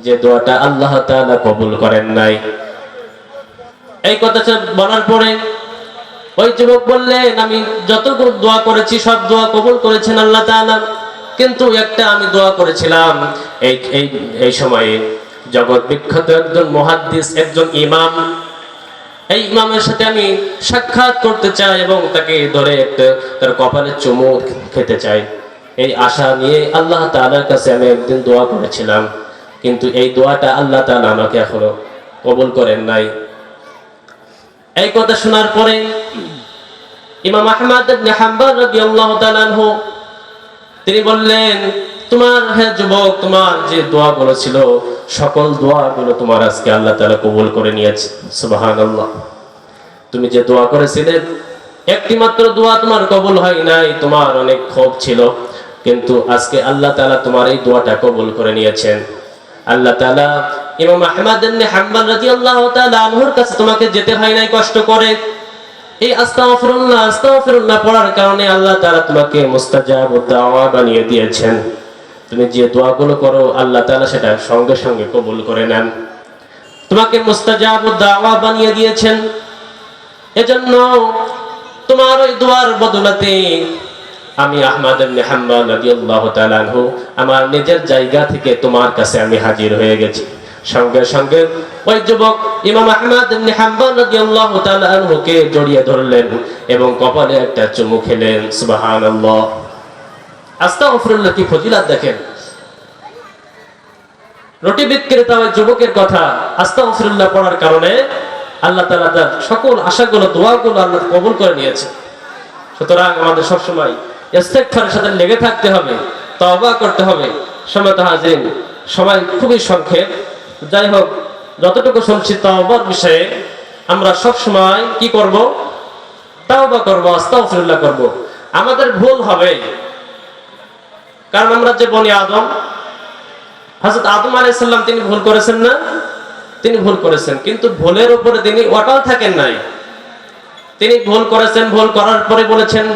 যে দোয়াটা আল্লাহ তাআলা কবুল করেন নাই। এই কথাটা বলার পরে ওই যুবক বললেন, আমি যতগুলো দোয়া করেছি সব দোয়া কবুল করেছেন আল্লাহ তাআলা, কিন্তু একটা আমি দোয়া করেছিলাম এই এই এই সময়ে জগৎ বিখ্যাত একজন মুহাদ্দিস, একজন ইমাম, এই ইমামের সাথে আমি সাক্ষাৎ করতে চাই এবং তাকে ধরে একটা তার কপালে চুমু খেতে চাই। এই আশা নিয়ে আল্লাহ তাআলার কাছে আমি একদিন দোয়া করেছিলাম, কিন্তু এই দোয়াটা আল্লাহ তাআলা আমাকে এখনো কবুল করেন নাই। এই কথা শোনার পরে ইমাম আহমদ ইবনে হাম্বল রাদিয়াল্লাহু তাআলা আনহু তিনি বললেন, তোমার হে যুবক, তোমার যে দোয়াগুলো ছিল সকল দোয়াগুলো তোমার আজকে আল্লাহ তাআলা কবুল করে নিয়েছে। সুবহানাল্লাহ। তুমি যে দোয়া করেছিলে একটি মাত্র দোয়া তোমার কবুল হয় নাই, তোমার অনেক ক্ষোভ ছিল, কিন্তু আজকে আল্লাহ তাআলা তোমার এই দোয়াটা কবুল করে নিয়েছেন। আল্লাহ তাআলা ইমাম আহমদ ইবনে হাম্বল রাদিয়াল্লাহু তাআলা আনহুর কাছে তোমাকে যেতে হয় নাই কষ্ট করে। এই আস্তাগফিরুল্লাহ আস্তাগফিরুল্লাহ পড়ার কারণে আল্লাহ তাআলা তোমাকে মুস্তাজাবুদ দাওয়া বানিয়ে দিয়েছেন। তুমি যে দোয়াগুলো করো আল্লাহ তাআলা সেটা সঙ্গে সঙ্গে কবুল করে নেন, তোমাকে মুস্তাজাবুদ দাওয়া বানিয়ে দিয়েছেন। এজন্য তোমার ওই দোয়ার বদলাতে আমি আহমদ ইবনে হাম্বল রাদিয়াল্লাহু তাআলা আনহু আমার নিজের জায়গা থেকে তোমার কাছে আমি হাজির হয়ে গেছি। সঙ্গে সঙ্গে ওই যুবক ইমাম আহমদ ইবনে হাম্বল রাদিয়াল্লাহু তাআলা আনহুকে জড়িয়ে ধরলেন এবং কপালে একটা চুমু খেলেন। সুবহানাল্লাহ। আস্তাগফিরুল্লাহ কি ফজিলত দেখেন। রুটি বিক্রেতা ওই যুবকের কথা, আস্তাগফিরুল্লাহ পড়ার কারণে আল্লাহ তাআলা তার সকল আশাগুলো দোয়াগুলো আল্লাহ কবুল করে নিয়েছে। সুতরাং আমাদের সবসময় ইস্তেগফারের সাথে লেগে থাকতে হবে, তওবা করতে হবে। সম্মানিত হাজিরিন, সময় খুবই সংক্ষেপ, যাই হোক যতটুকু শুনছি তওবার বিষয়ে আমরা সব সময় কি করব? তওবা করব, আস্তাগফিরুল্লাহ করব। আমাদের ভুল হবে, কারণ আমরা যে বনি আদম, হযরত আদম আলাইহিস সালাম তিনি ভুল করেছেন না? তিনি ভুল করেছেন, কিন্তু ভুলের উপরে তিনি অটল থাকেন নাই। তিনি ভুল করেছেন, ভুল করার পরে বলেছেন,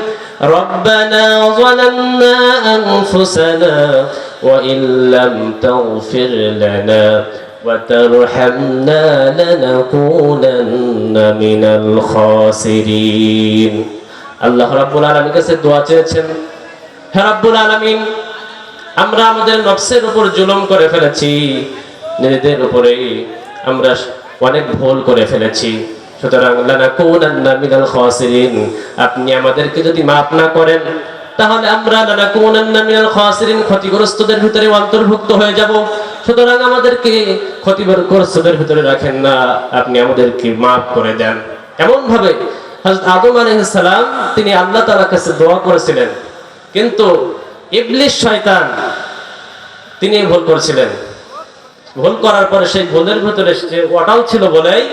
রব্বানা যালামনা আনফুসানা ওয়া ইল্লাম তাগফির লানা ওয়া তারহামনা লানাকুনান্না মিনাল খাসিরিন। আল্লাহ রাব্বুল আলামিনের কাছে দোয়া চেয়েছেন, হে রাব্বুল আলামিন, আমরা আমাদের নফসের উপর জুলুম করে ফেলেছি, নিজেদের উপরে আমরা অনেক ভুল করে ফেলেছি। সুতরাং লানাকুনান্না মিনাল খাসিরিন, আপনি আমাদেরকে যদি মাফ না করেন তাহলে আমরা লানাকুনান্না মিনাল খাসিরিন, ক্ষতিগ্রস্তদের ভিতরে অন্তর্ভুক্ত হয়ে যাব। সুতরাং আমাদেরকে ক্ষতিগ্রস্তদের ভিতরে রাখেন না, আপনি আমাদেরকে মাফ করে দেন। এমন ভাবে হযরত আদম আলাইহিস সালাম তিনি আল্লাহ তাআলার কাছে দোয়া করেছিলেন, কিন্তু ইবলিস শয়তান তিনি ভুল করেছিলেন। ভুল করার পরে সেই ভুলের ভিতরে সে অটল ছিল বলেই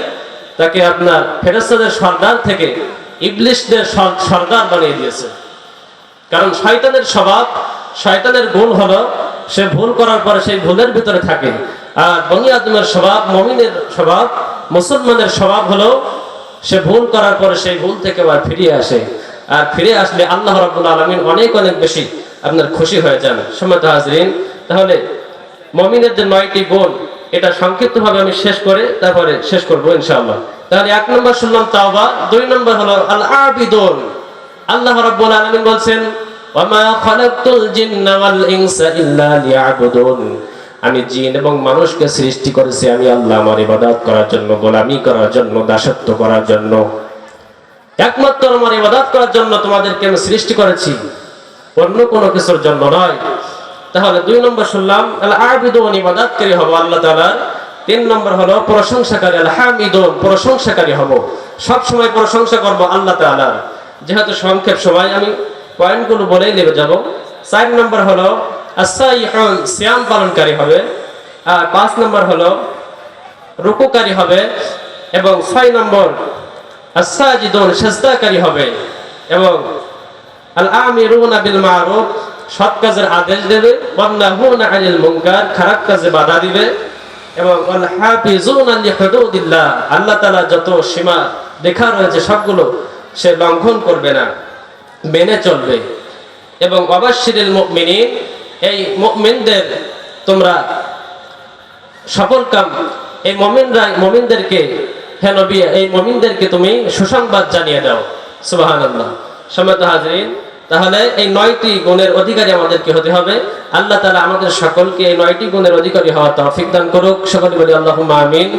তাকে আপনার ফেরেশতাদের সর্দার থেকে ইবলিসদের সর্দার বানিয়ে দিয়েছে। কারণ শয়তানের স্বভাব, শয়তানের গুণ হলো সে ভুল করার পরে সেই ভুলের ভিতরে থাকে। আর বনি আদমের স্বভাব, মুমিনের স্বভাব, মুসলমানের স্বভাব হলো সে ভুল করার পরে সেই ভুল থেকে আবার ফিরে আসে। আর ফিরে আসলে আল্লাহ রাব্বুল আলামিন অনেক অনেক বেশি আপনার খুশি হয়ে যান। সম্মানিত হাজরিন, তাহলে মুমিনের যে 9টি গুণ, এটা সংক্ষিপ্তভাবে আমি শেষ করে তারপরে শেষ করব ইনশাআল্লাহ। তাহলে 1 নম্বর শুনলাম তাওবা, 2 নম্বর হলো আল আবিদুন। আল্লাহ রাব্বুল আলামিন বলেন, ওয়া মা খালাকতুল জিন্না ওয়াল ইনসা ইল্লা লিয়াবুদুন, আমি জিন এবং মানুষকে সৃষ্টি করেছি আমি আল্লাহ আমার ইবাদত করার জন্য, গোলামি করার জন্য, দাসত্ব করার জন্য। একমাত্র আমার ইবাদত করার জন্য তোমাদেরকে আমি সৃষ্টি করেছি, অন্য কোনো কিছুর জন্য নয়। তাহলে 2 নম্বর শুনলাম আল আবিদুন, ইবাদতকারী হব আল্লাহ তাআলার। 3 নম্বর হলো প্রশংসাকারী, আল হামিদুন, প্রশংসাকারী হব, সব সময় প্রশংসা করব আল্লাহ তাআলার। যেহেতু সংক্ষেপ সময় আমি পয়েন্টগুলো বলেই নেবে যাব। 4 নম্বর হলো আস-সাইহুন, সিয়াম পালনকারী হবে। আর 5 নম্বর হলো রুকুকারী হবে। এবং 6 নম্বর আস-সাজিদুন, সিজদাকারী হবে। এবং আল আমিরুনা বিল মারুফ, সৎ কাজের আদেশ দেবে, ওয়ান নাহুনা আনিল মুনকার, খারাপ কাজে বাধা দিবে। এবং ওয়াল হাফিজুনা লিহুদুদিল্লাহ, আল্লাহ তাআলা যত সীমা লেখা রয়েছে সবগুলো সে লঙ্ঘন করবে না, মেনে চলবে। এবং ওয়াবাশশিরিল মুমিনিন, এই মুমিনদের তোমরা সফল কাম এই মুমিনদেরকে, হে নবী, এই মুমিনদেরকে তুমি সুসংবাদ জানিয়ে দাও। সুবহানাল্লাহ। সম্মানিত হাজরিন, তাহলে এই 9টি গুণের অধিকারী আমাদেরকে হতে হবে। আল্লাহ তাআলা আমাদের সকলকে এই 9টি গুণের অধিকারী হওয়ার তৌফিক দান করুক। সকলে বলি আল্লাহুম্মা আমিন।